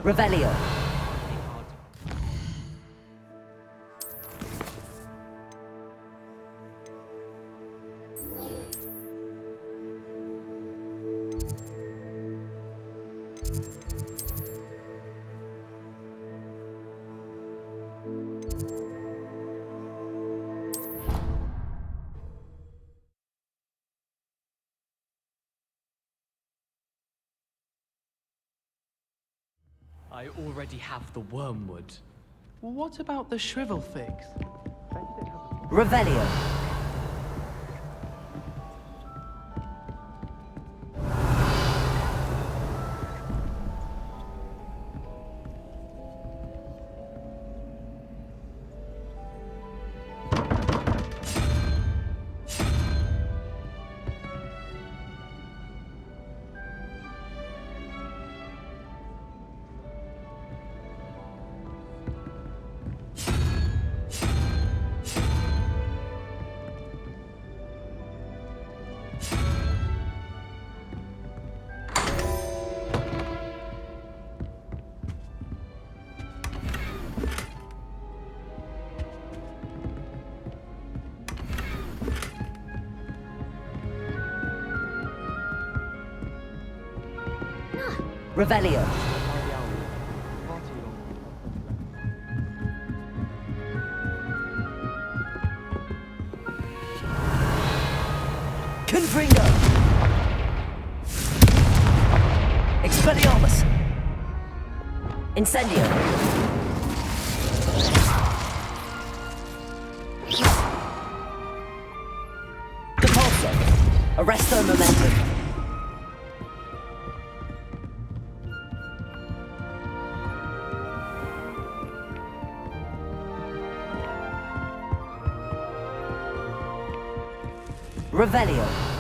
Revelio. I already have the wormwood. What about the shrivel figs? Revelio. Revelio. Confringo. Expelliarmus. Incendio. Depulso. Arresto momentum. Revelio.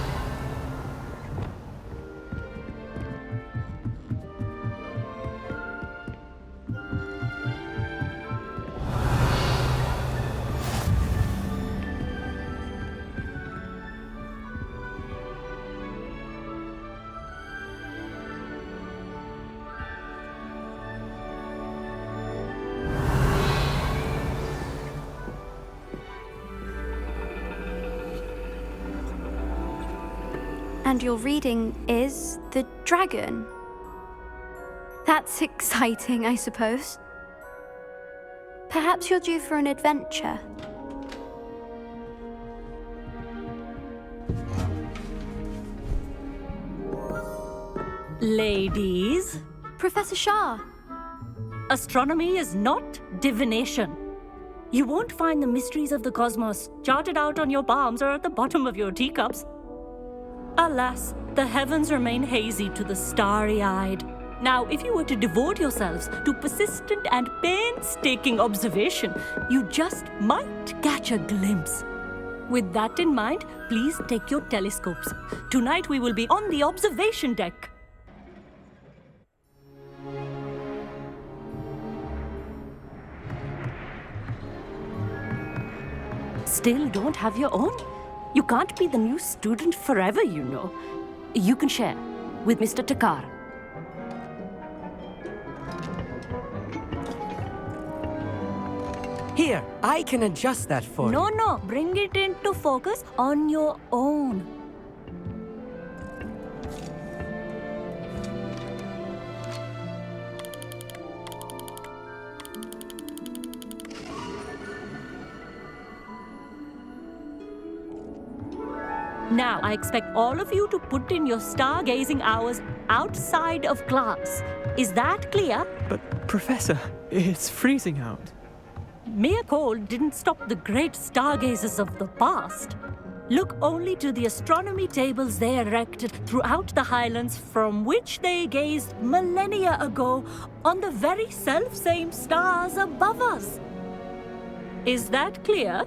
And your reading is the dragon. That's exciting, I suppose. Perhaps you're due for an adventure. Ladies, Professor Shah. astronomy is not divination. You won't find the mysteries of the cosmos charted out on your palms or at the bottom of your teacups. Alas, the heavens remain hazy to the starry-eyed. Now, if you were to devote yourselves to persistent and painstaking observation, you just might catch a glimpse. With that in mind, please take your telescopes. Tonight we will be on the observation deck. Still don't have your own? You can't be the new student forever, you know. You can share with Mr. Takar. Here, I can adjust that for you. No, bring it into focus on your own. Now, I expect all of you to put in your stargazing hours outside of class. Is that clear? But, Professor, it's freezing out. Mere cold didn't stop the great stargazers of the past. Look only to the astronomy tables they erected throughout the highlands from which they gazed millennia ago on the very self-same stars above us. Is that clear?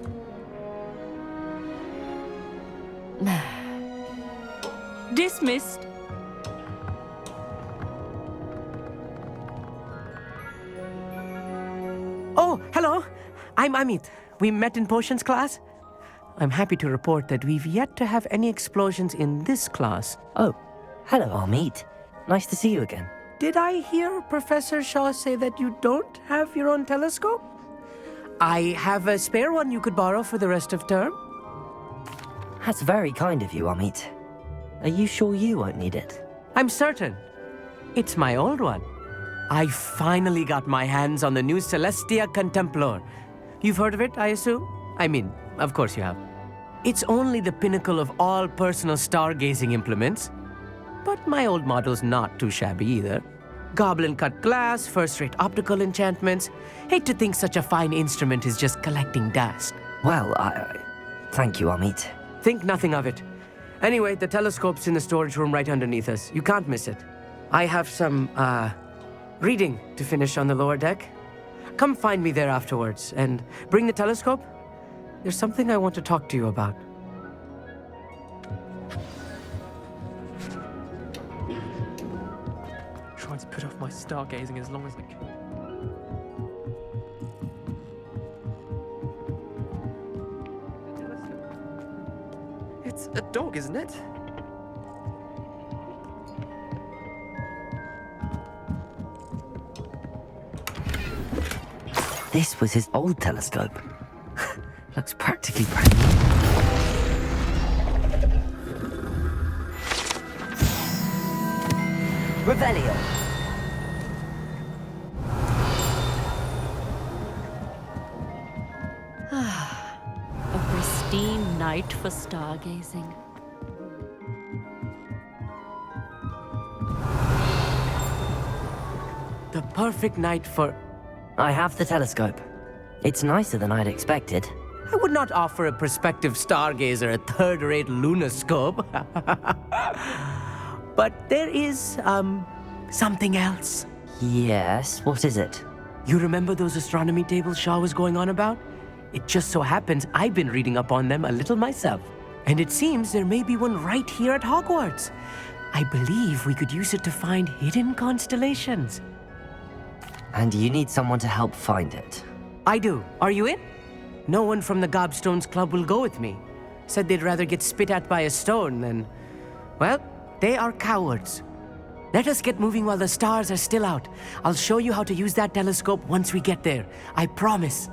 Dismissed. Oh, hello. I'm Amit. We met in potions class. I'm happy to report that we've yet to have any explosions in this class. Oh, hello, Amit. Nice to see you again. did I hear Professor Shaw say that you don't have your own telescope? I have a spare one you could borrow for the rest of term. That's very kind of you, Amit. Are you sure you won't need it? I'm certain. It's my old one. I finally got my hands on the new Celestia Contemplar. You've heard of it, I assume? I mean, of course you have. It's only the pinnacle of all personal stargazing implements. But my old model's not too shabby either. Goblin-cut glass, first-rate optical enchantments. Hate to think such a fine instrument is just collecting dust. Well, thank you, Amit. Think nothing of it. Anyway, the telescope's in the storage room right underneath us. You can't miss it. I have some, reading to finish on the lower deck. Come find me there afterwards, and bring the telescope. There's something I want to talk to you about. Trying to put off my stargazing as long as I can. It's a dog, isn't it? This was his old telescope. Looks practically brand new. Revelio. A pristine night for stargazing. The perfect night for... I have the telescope. It's nicer than I'd expected. I would not offer a prospective stargazer a third-rate lunoscope. But there is, something else. Yes, what is it? You remember those astronomy tables Shaw was going on about? It just so happens I've been reading up on them a little myself. And it seems there may be one right here at Hogwarts. I believe we could use it to find hidden constellations. And you need someone to help find it. I do. Are you in? No one from the Gobstones Club will go with me. Said they'd rather get spit at by a stone than... Well, they are cowards. Let us get moving while the stars are still out. I'll show you how to use that telescope once we get there. I promise.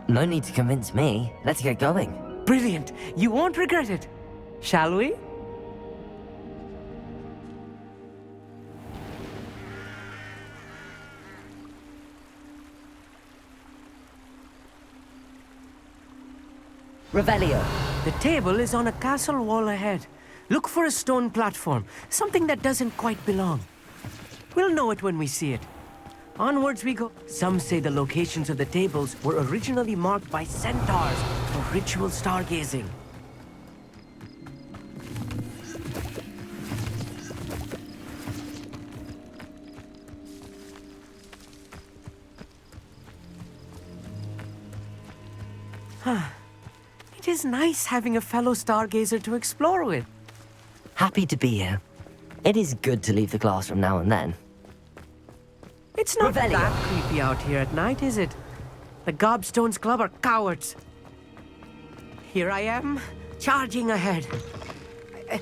No need to convince me. Let's get going. Brilliant. You won't regret it. Shall we? Revelio. The table is on a castle wall ahead. Look for a stone platform, something that doesn't quite belong. We'll know it when we see it. Onwards we go. Some say the locations of the tables were originally marked by centaurs for ritual stargazing. It is nice having a fellow stargazer to explore with. Happy to be here. It is good to leave the classroom now and then. It's not Revelio. that creepy out here at night, is it? The Gobstones Club are cowards. Here I am, charging ahead.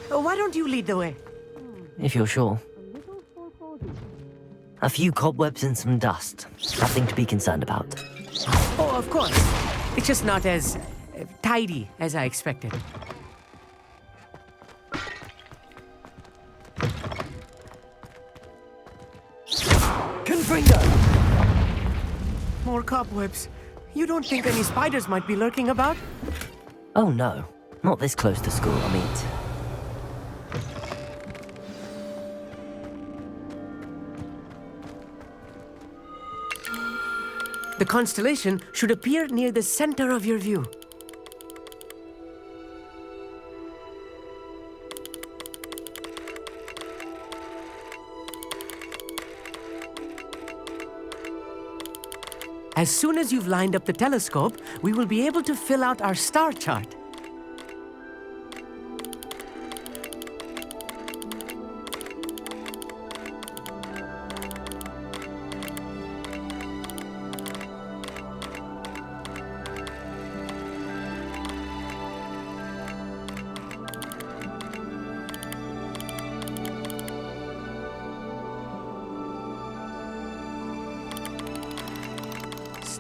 Why don't you lead the way? If you're sure. A few cobwebs and some dust. Nothing to be concerned about. Oh, of course. It's just not as tidy as I expected. Confringo! More cobwebs. You don't think any spiders might be lurking about? Oh no, not this close to school, Amit. The constellation should appear near the center of your view. As soon as you've lined up the telescope, we will be able to fill out our star chart.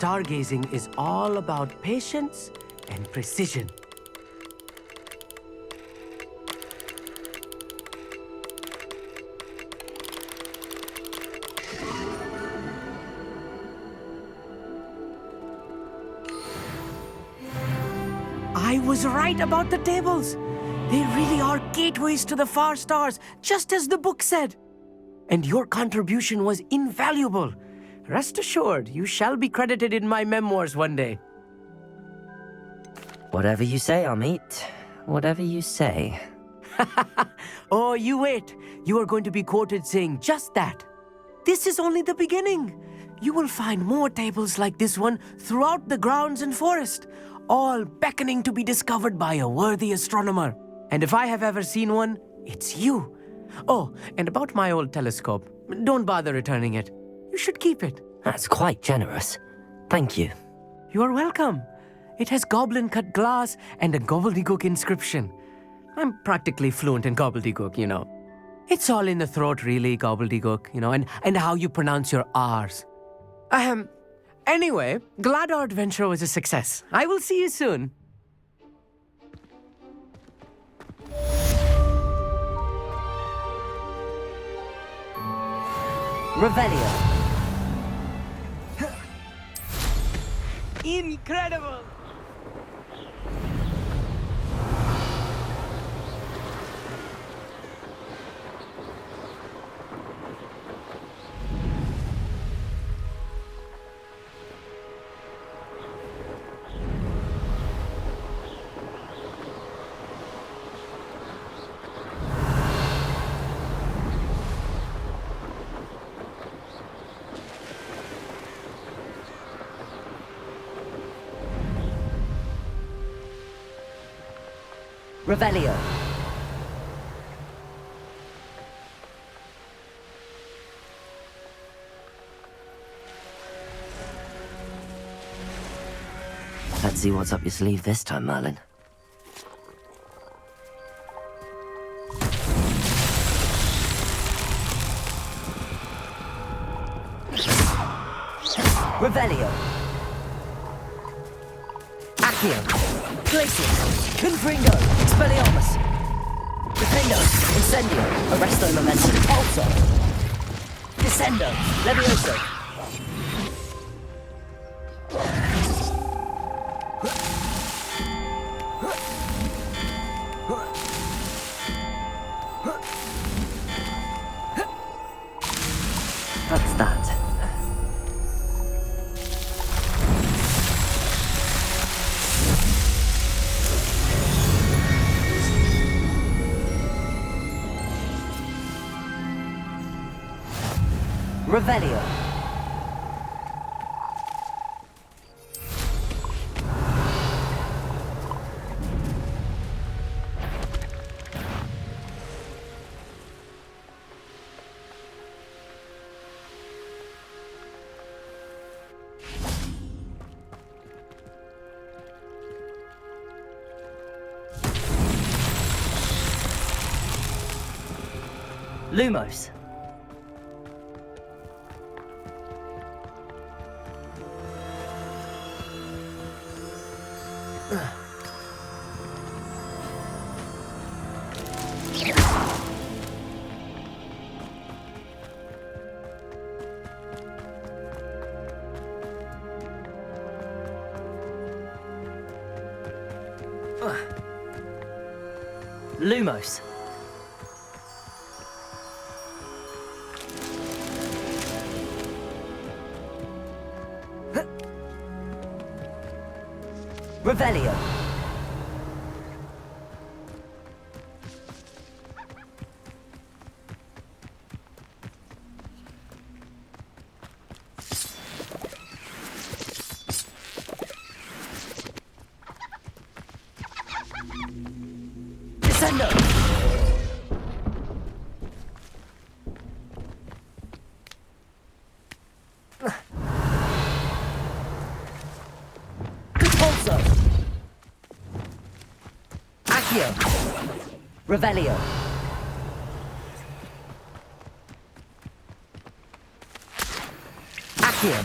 stargazing is all about patience and precision. I was right about the tables. They really are gateways to the far stars, just as the book said. And your contribution was invaluable. Rest assured, you shall be credited in my memoirs one day. Whatever you say, Amit. Whatever you say. Oh, you wait. You are going to be quoted saying just that. This is only the beginning. You will find more tables like this one throughout the grounds and forest, all beckoning to be discovered by a worthy astronomer. And if I have ever seen one, it's you. Oh, and about my old telescope, don't bother returning it. You should keep it. That's quite generous. Thank you. You are welcome. It has goblin-cut glass and a gobbledygook inscription. I'm practically fluent in gobbledygook, you know. It's all in the throat, really, gobbledygook, you know, and how you pronounce your R's. Anyway, glad our adventure was a success. I will see you soon. Revelio. Incredible! Revelio. Let's see what's up your sleeve this time, Merlin. Revelio. Accio. Glacius. Confringo. Expelliarmus. Defendo. Incendio. Arresto Momentum. Also. Descendo. Levioso. What's that? Revelio. Lumos. Lumos. Revelio. Descendo. Repulso. Accio. Revelio. Accio.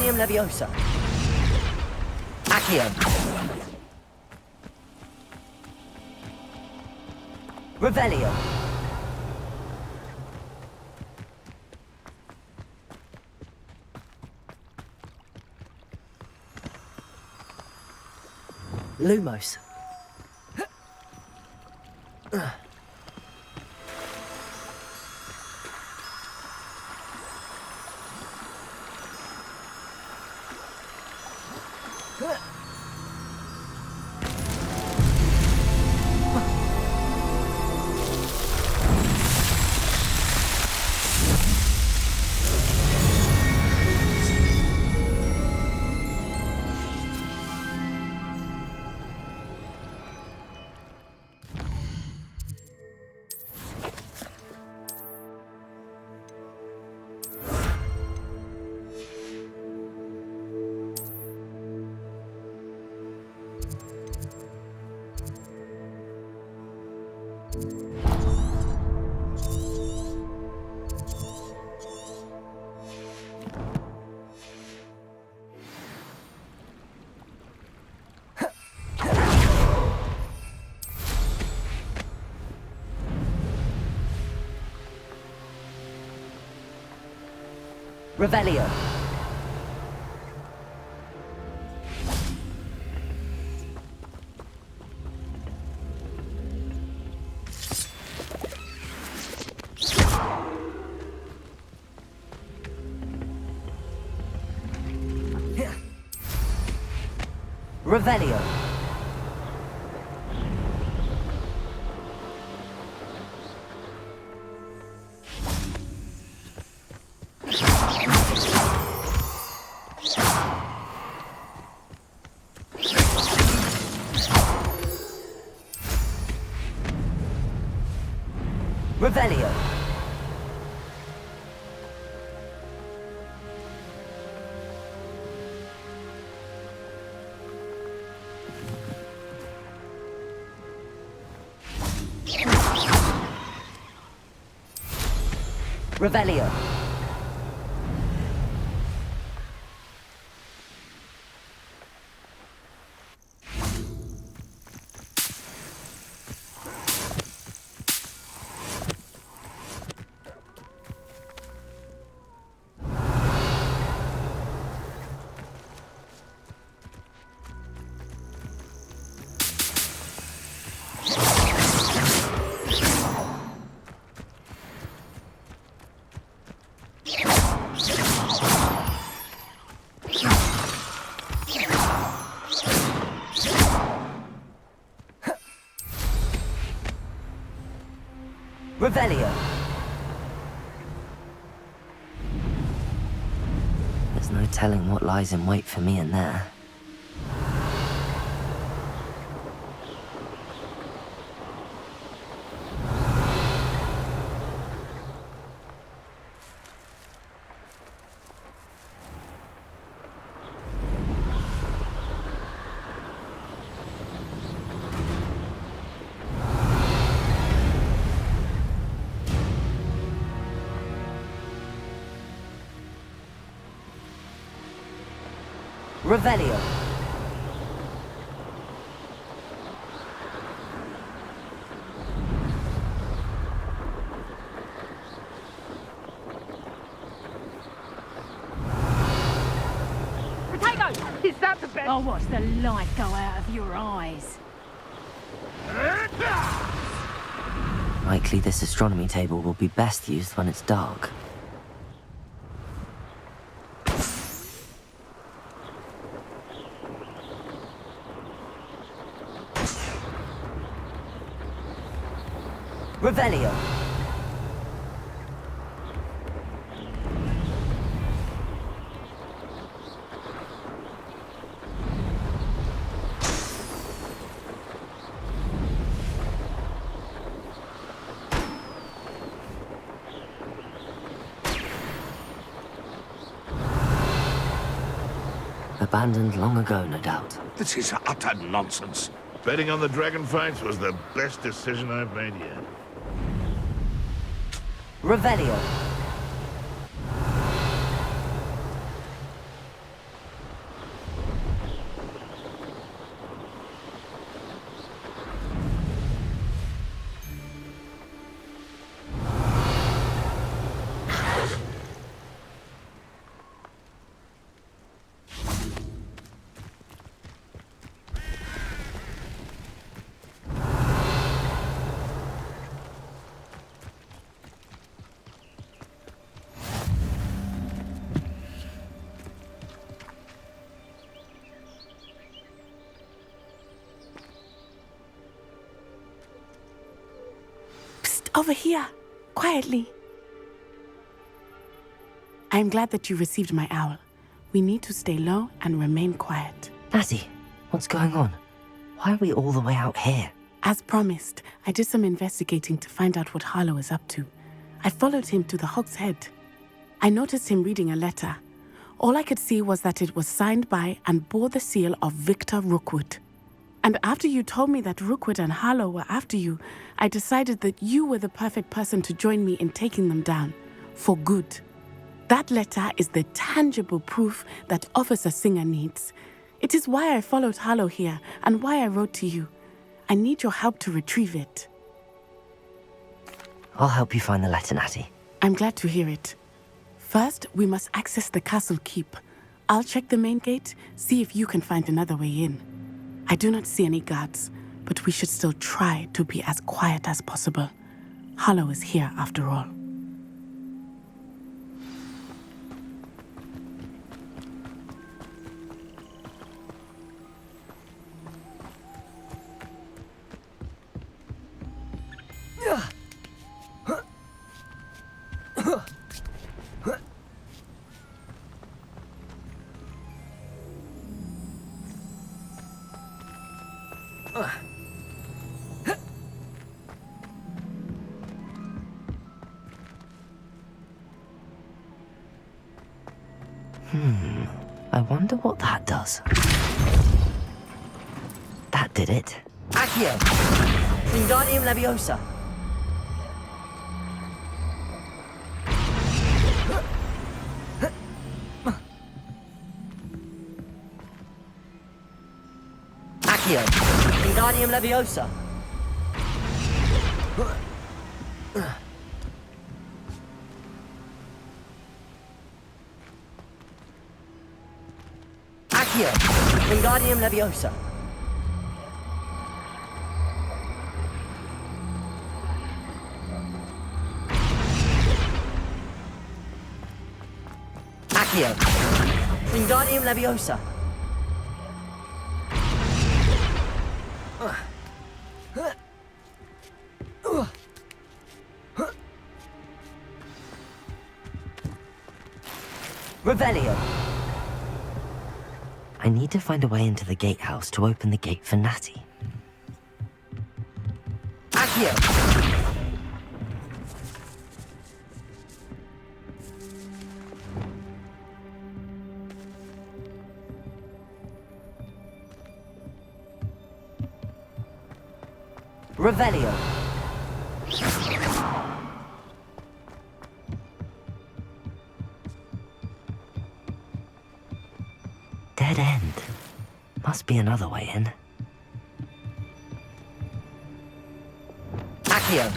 Wingardium Leviosa. Accio. Revelio. Lumos. Revelio. Revelio. Revelio. Revelio. Revelio. There's no telling what lies in wait for me in there. Revelio. Is that the best? I'll watch the light go out of your eyes. Likely this astronomy table will be best used when it's dark. Revelio. Abandoned long ago, no doubt. This is utter nonsense. Betting on the dragon fights was the best decision I've made yet. Revelio. Over here, quietly. I am glad that you received my owl. We need to stay low and remain quiet. Natty, what's going on? Why are we all the way out here? As promised, I did some investigating to find out what Harlow is up to. I followed him to the Hog's Head. I noticed him reading a letter. All I could see was that it was signed by and bore the seal of Victor Rookwood. And after you told me that Rookwood and Harlow were after you, I decided that you were the perfect person to join me in taking them down. For good. That letter is the tangible proof that Officer Singer needs. It is why I followed Harlow here and why I wrote to you. I need your help to retrieve it. I'll help you find the letter, Natty. I'm glad to hear it. First, we must access the castle keep. I'll check the main gate, see if you can find another way in. I do not see any guards, but we should still try to be as quiet as possible. Harlow is here after all. I wonder what that does. That did it. Accio! Wingardium Leviosa! Accio! Wingardium Leviosa! Accio! Wingardium Leviosa! Accio! Wingardium Leviosa! Revelio! I need to find a way into the gatehouse to open the gate for Natty. Accio! Revelio! Dead end. Must be another way in. Accio!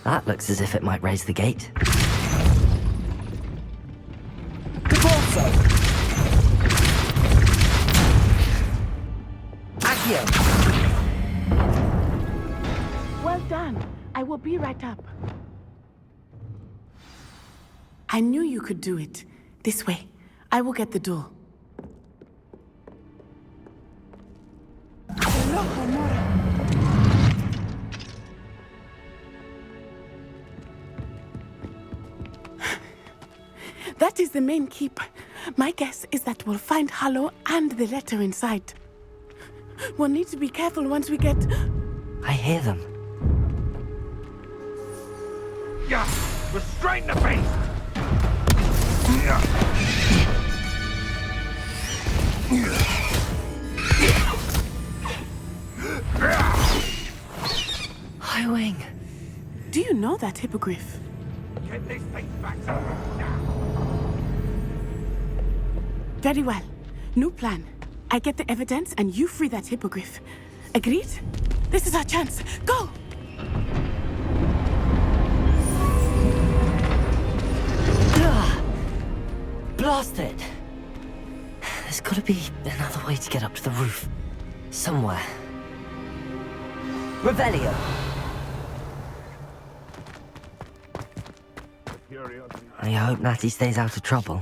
That looks as if it might raise the gate. Caporso! Accio! Well done. I will be right up. I knew you could do it. This way. I will get the door. That is the main keep. My guess is that we'll find Harlow and the letter inside. We'll need to be careful once we get... I hear them. Yeah, restrain the beast! High Wing. Do you know that hippogriff? Get this thing back now! Very well. New plan. I get the evidence and you free that hippogriff. Agreed? This is our chance. Go! Blasted! There's gotta be another way to get up to the roof. Somewhere. Revelio! curiosity. I hope Natty stays out of trouble.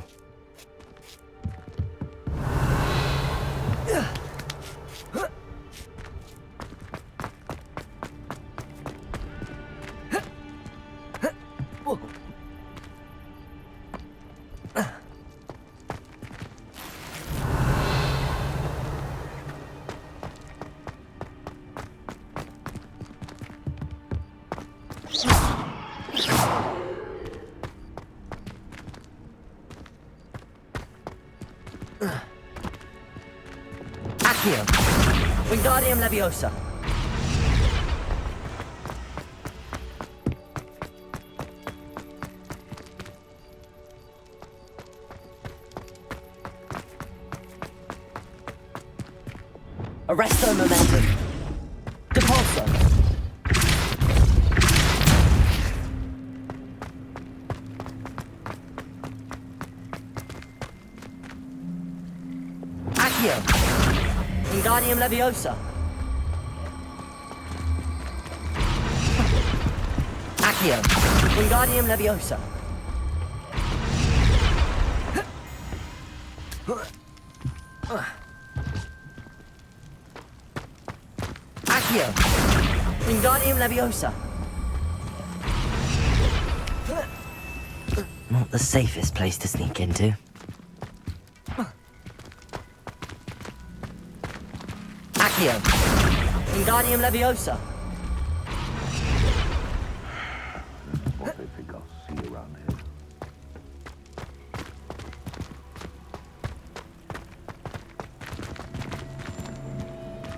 Accio. Wingardium Leviosa. Arresto Momentum. Depulso. Accio. Wingardium Leviosa. Accio. Wingardium Leviosa. Accio. Wingardium Leviosa. Not the safest place to sneak into. Accio. Wingardium Leviosa. What they think I'll see around here.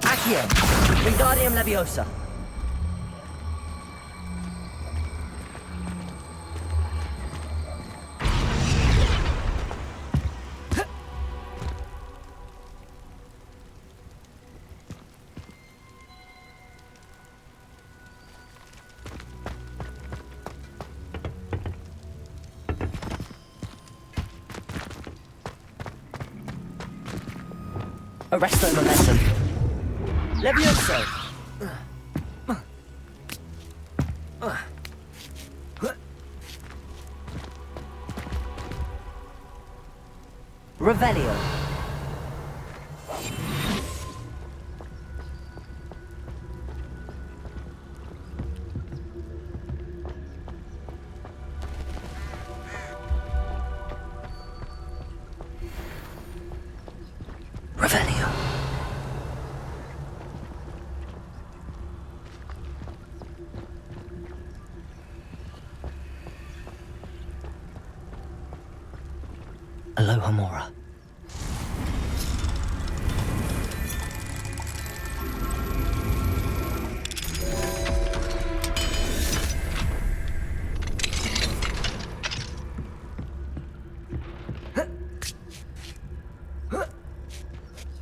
Accio. Wingardium Leviosa. Arresto Momentum. Levioso. Revelio. Revelio. Aloha Mora.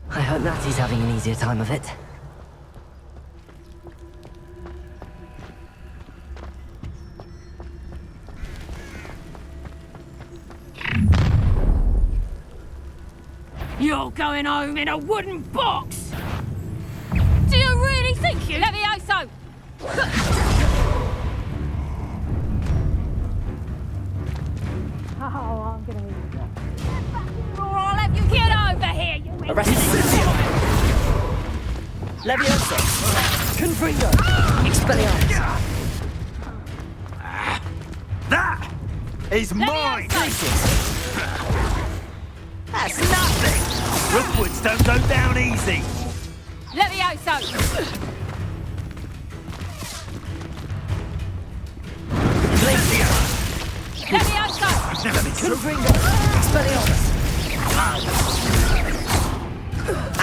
I hope Natty's having an easier time of it. You're going home in a wooden box! Do you really think you... Levioso! Oh, I'm gonna... Or I'll have you get over here, you... Arresto. Levioso. Confringo. Expelliarmus. That is mine! That's nothing! Rookwoods don't go down easy! Levioso! Glacier. Levioso! I've never been so... Confringo. Expelliarmus.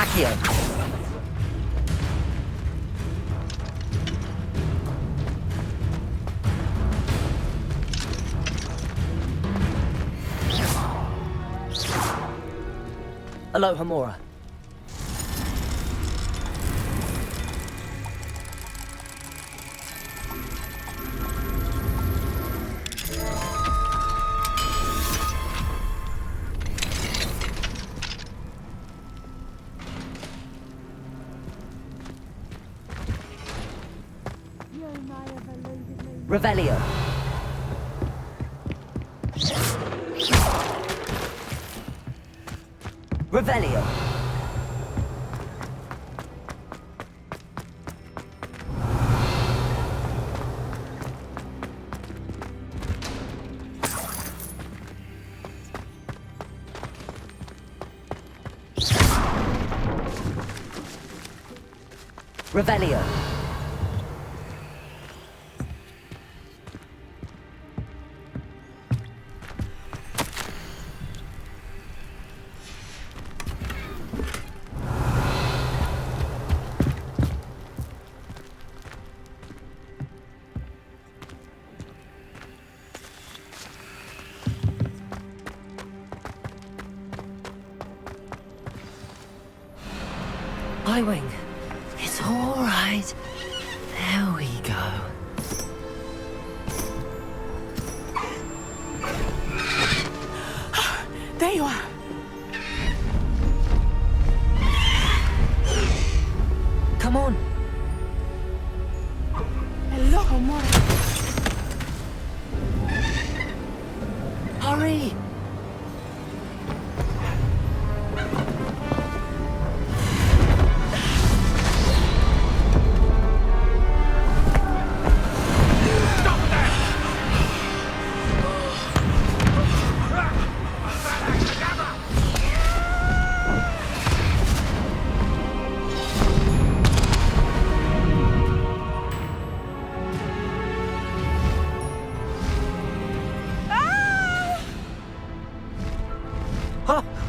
Accio. Aloha Mora. Revelio. Revelio. Revelio. Highwing. It's all right. There we go. There you are. Come on. Hello, Homura. Hurry.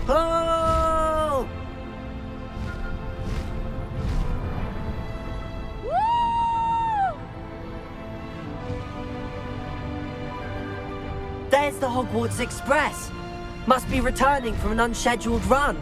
Oh! There's the Hogwarts Express. Must be returning from an unscheduled run.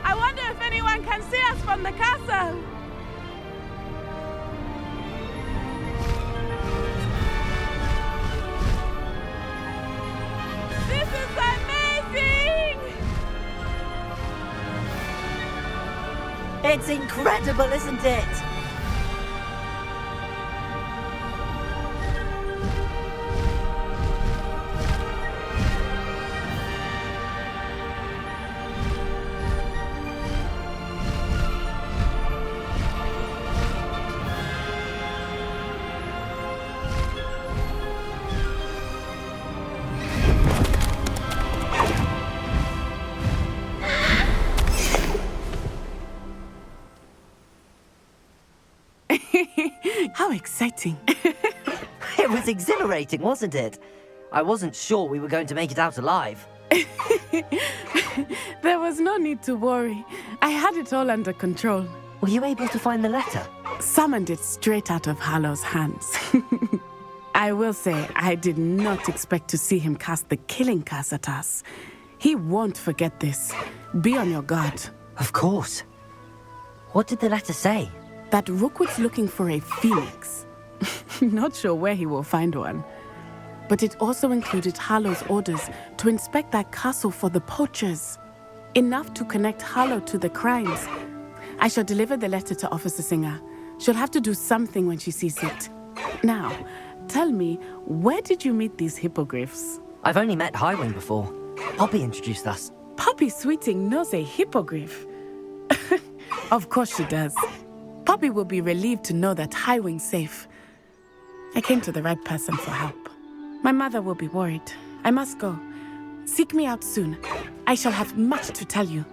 I wonder if anyone can see us from the castle. This is amazing! It's incredible, isn't it? How exciting. It was exhilarating, wasn't it? I wasn't sure we were going to make it out alive. There was no need to worry. I had it all under control. Were you able to find the letter? Summoned it straight out of Harlow's hands. I will say, I did not expect to see him cast the killing curse at us. He won't forget this. Be on your guard. Of course. What did the letter say? That Rookwood's looking for a phoenix. Not sure where he will find one. But it also included Harlow's orders to inspect that castle for the poachers. Enough to connect Harlow to the crimes. I shall deliver the letter to Officer Singer. She'll have to do something when she sees it. Now, tell me, where did you meet these hippogriffs? I've only met Highwing before. Poppy introduced us. Poppy Sweeting knows a hippogriff. Of course she does. Poppy will be relieved to know that Highwing's safe. I came to the right person for help. My mother will be worried. I must go. Seek me out soon. I shall have much to tell you.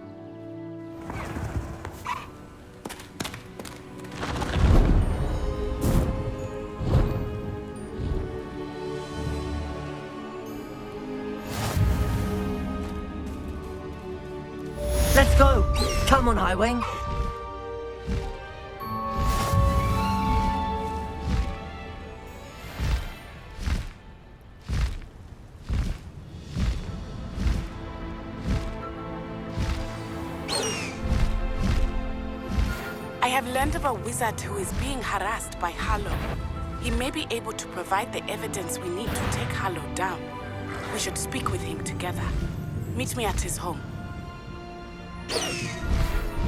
Let's go! Come on, Highwing! I have learned of a wizard who is being harassed by Harlow. He may be able to provide the evidence we need to take Harlow down. We should speak with him together. Meet me at his home.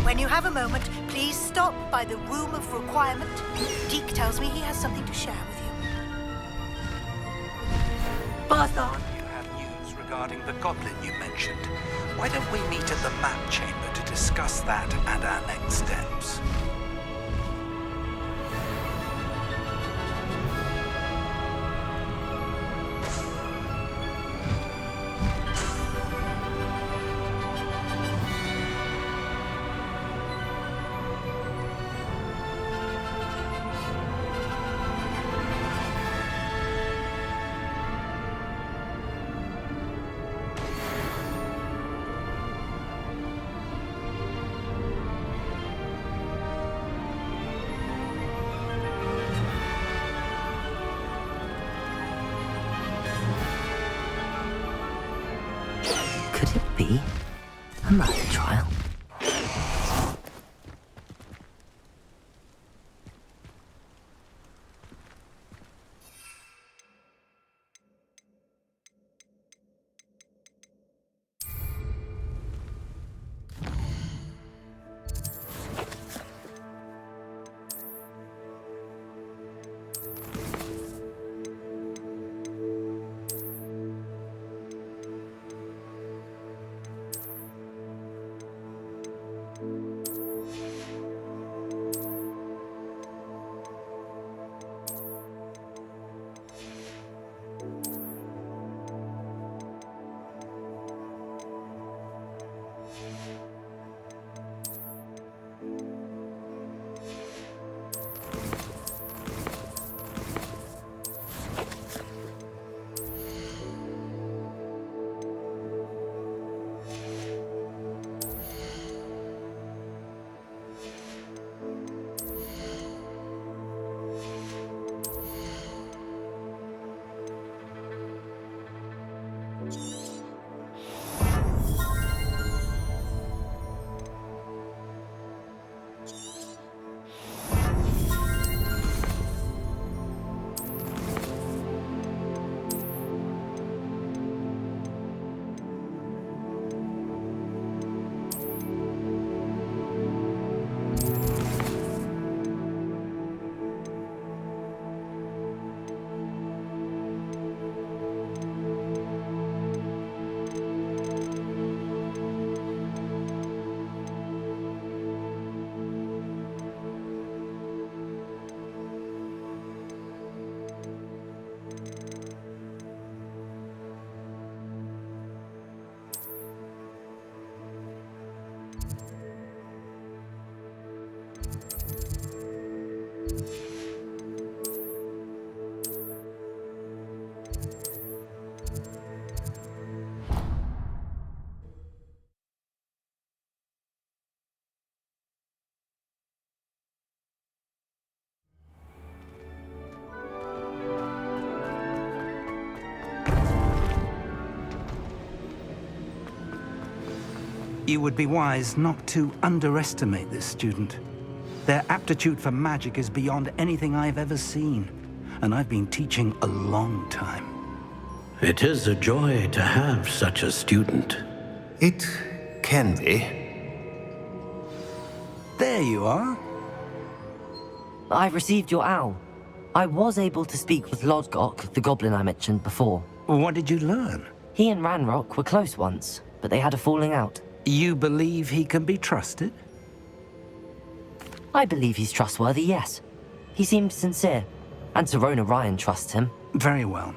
When you have a moment, please stop by the Room of Requirement. Deke tells me he has something to share with you. Bastard! You have news regarding the goblin you mentioned. Why don't we meet at the map chamber to discuss that and our next steps? Could it be a murder trial? You would be wise not to underestimate this student. Their aptitude for magic is beyond anything I've ever seen, and I've been teaching a long time. It is a joy to have such a student. It can be. There you are. I received your owl. I was able to speak with Lodgok, the goblin I mentioned before. What did you learn? He and Ranrock were close once, but they had a falling out. You believe he can be trusted? I believe he's trustworthy, yes. He seemed sincere, and Serona Ryan trusts him. Very well.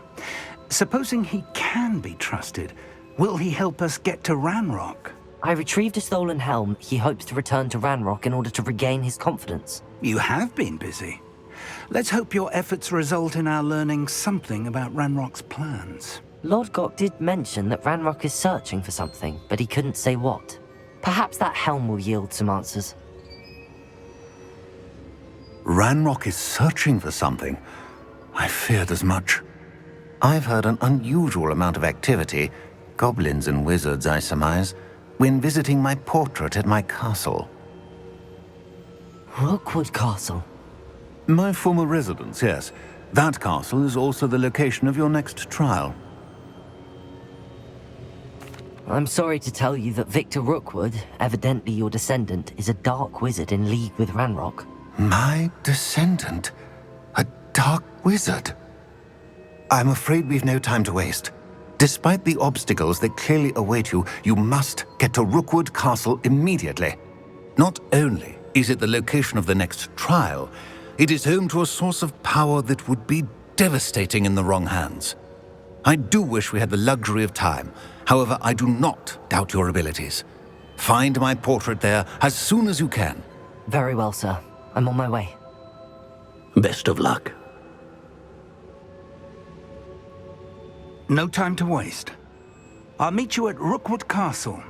Supposing he can be trusted, will he help us get to Ranrock? I retrieved a stolen helm. He hopes to return to Ranrock in order to regain his confidence. You have been busy. Let's hope your efforts result in our learning something about Ranrock's plans. Lodgok did mention that Ranrock is searching for something, but he couldn't say what. Perhaps that helm will yield some answers. Ranrock is searching for something. I feared as much. I've heard an unusual amount of activity, goblins and wizards, I surmise, when visiting my portrait at my castle. Rookwood Castle? My former residence, yes. That castle is also the location of your next trial. I'm sorry to tell you that Victor Rookwood, evidently your descendant, is a dark wizard in league with Ranrock. My descendant? A dark wizard? I'm afraid we've no time to waste. Despite the obstacles that clearly await you, you must get to Rookwood Castle immediately. Not only is it the location of the next trial, it is home to a source of power that would be devastating in the wrong hands. I do wish we had the luxury of time. However, I do not doubt your abilities. Find my portrait there as soon as you can. Very well, sir. I'm on my way. Best of luck. No time to waste. I'll meet you at Rookwood Castle.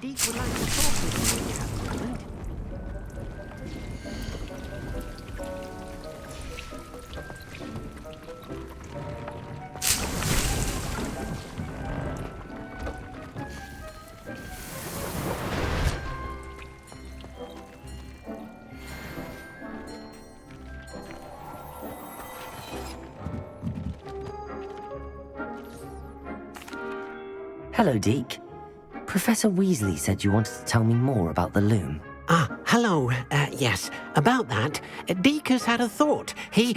Deek would like to talk with you, Captain. Hello, Deke. Professor Weasley said you wanted to tell me more about the loom. Ah, hello. Yes, about that, Deke has had a thought. He...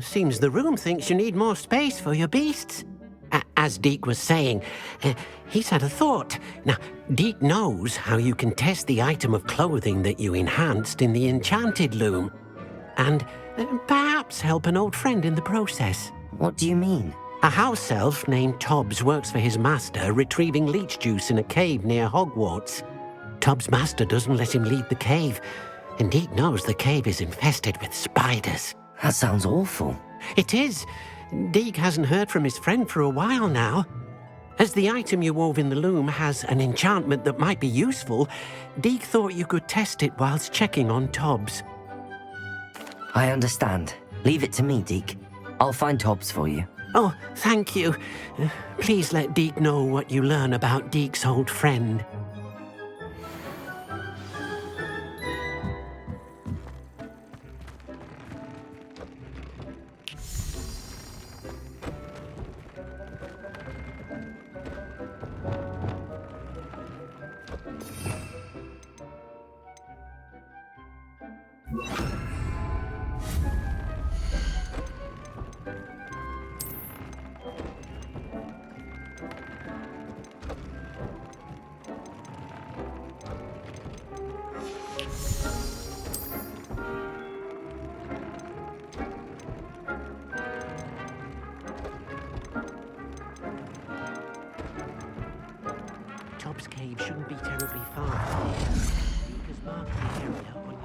Seems the room thinks you need more space for your beasts. As Deke was saying, he's had a thought. Now, Deke knows how you can test the item of clothing that you enhanced in the enchanted loom. And perhaps help an old friend in the process. What do you mean? A house elf named Tobbs works for his master, retrieving leech juice in a cave near Hogwarts. Tobbs' master doesn't let him leave the cave, and Deke knows the cave is infested with spiders. That sounds awful. It is. Deke hasn't heard from his friend for a while now. As the item you wove in the loom has an enchantment that might be useful, Deke thought you could test it whilst checking on Tobbs. I understand. Leave it to me, Deke. I'll find Tobbs for you. Oh, thank you. Please let Deke know what you learn about Deke's old friend. Tobbs' cave shouldn't be terribly far from here. Deke has marked the area on your...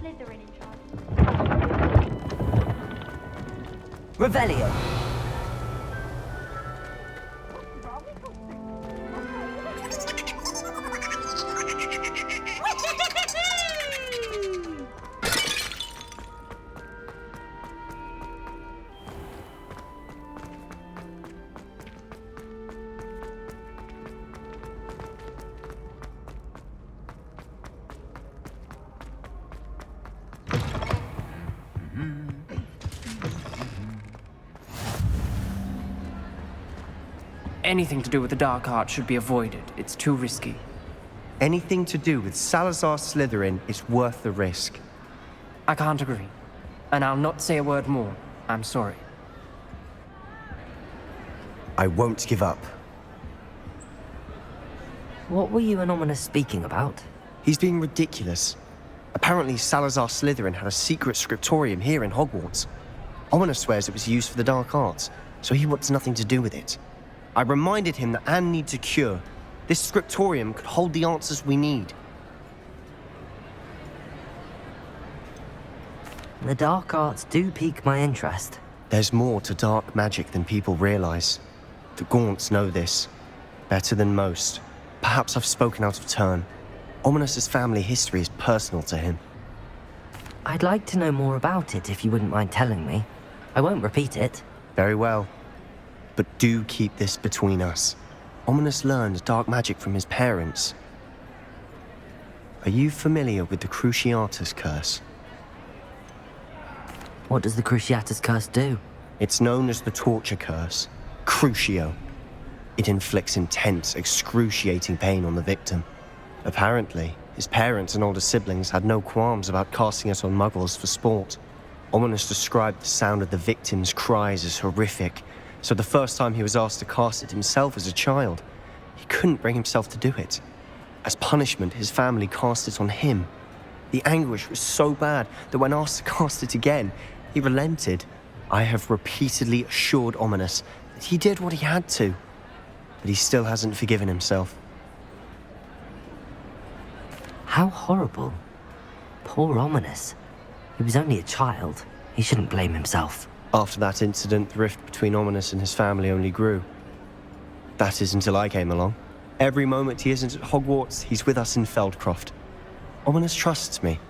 Slytherin in charge. Revelio. Anything to do with the dark art should be avoided. It's too risky. Anything to do with Salazar Slytherin is worth the risk. I can't agree. And I'll not say a word more. I'm sorry. I won't give up. What were you and Ominous speaking about? He's being ridiculous. Apparently Salazar Slytherin had a secret scriptorium here in Hogwarts. Ominous swears it was used for the dark arts, so he wants nothing to do with it. I reminded him that Anne needs a cure. This scriptorium could hold the answers we need. The dark arts do pique my interest. There's more to dark magic than people realize. The Gaunts know this. Better than most. Perhaps I've spoken out of turn. Ominous's family history is personal to him. I'd like to know more about it if you wouldn't mind telling me. I won't repeat it. Very well. But do keep this between us. Ominous learned dark magic from his parents. Are you familiar with the Cruciatus Curse? What does the Cruciatus Curse do? It's known as the Torture Curse. Crucio. It inflicts intense, excruciating pain on the victim. Apparently, his parents and older siblings had no qualms about casting it on muggles for sport. Ominous described the sound of the victim's cries as horrific, so the first time he was asked to cast it himself as a child, he couldn't bring himself to do it. As punishment, his family cast it on him. The anguish was so bad that when asked to cast it again, he relented. I have repeatedly assured Ominous that he did what he had to, but he still hasn't forgiven himself. How horrible. Poor Ominous. He was only a child. He shouldn't blame himself. After that incident, the rift between Ominous and his family only grew. That is until I came along. Every moment he isn't at Hogwarts, he's with us in Feldcroft. Ominous trusts me.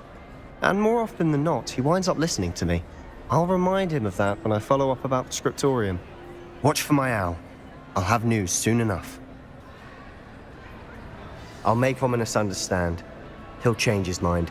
And more often than not, he winds up listening to me. I'll remind him of that when I follow up about the scriptorium. Watch for my owl. I'll have news soon enough. I'll make Ominous understand. He'll change his mind.